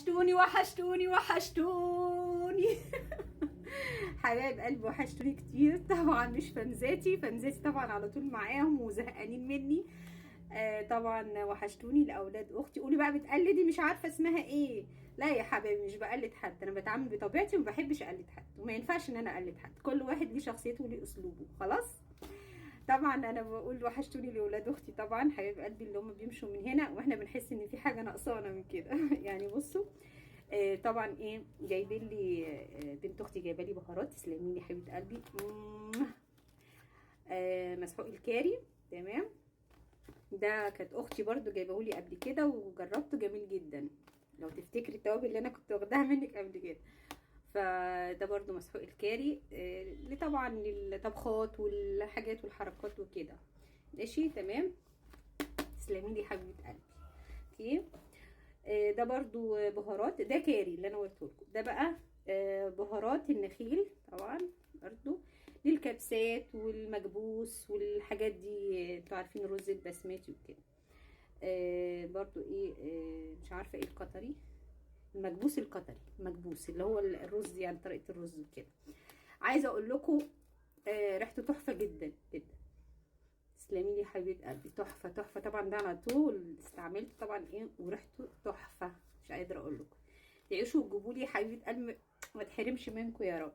وحشتوني وحشتوني وحشتوني. حبايب قلبي وحشتوني كتير. طبعا مش فانزاتي طبعا على طول معاهم وزهقانين مني. طبعا وحشتوني. لاولاد اختي قولي بقى بتقلدي مش عارفه اسمها ايه. لا يا حبايبي مش بقلد حد، انا بتعامل بطبيعتي وما بحبش اقلد حد، وما ينفعش ان انا اقلد حد. كل واحد ليه شخصيته وليه اسلوبه. خلاص. طبعا انا بقول وحشتوني لاولاد اختي طبعا حبايب قلبي اللي هم بيمشوا من هنا واحنا بنحس ان في حاجه ناقصانا من كده. يعني بصوا. طبعا ايه جايبين لي بنت اختي جايبه لي بهارات. تسلمي لي حبيبه قلبي. مسحوق الكاري. تمام. ده كانت اختي برضو جايبه لي قبل كده وجربته جميل جدا. لو تفتكري التوابل اللي انا كنت واخداها منك قبل كده. فده برضو مسحوق الكاري اللي طبعا للطبخات والحاجات والحركات وكده. ماشي تمام. تسلمي لي حبيبه قلبي. اوكي. ده برضو بهارات. ده كاري اللي انا قلته لكم. ده بقى بهارات النخيل طبعا برضو للكبسات والمكبوس والحاجات دي. انتوا عارفين الرز البسمتي وكده. برضو ايه مش عارفه ايه القطري. المكبوس القطري. المكبوس اللي هو الرز، يعني طريقه الرز وكده. عايزه اقول لكم ريحته تحفه جدا جدا. تسلمي لي حبيبه قلبي. تحفه تحفه طبعا. ده على طول استعملته طبعا ايه وريحته تحفه. مش قادره اقول لكم. تعيشوا وتجيبوا لي حبيبه قلبي ما تحرمش منكم يا رب.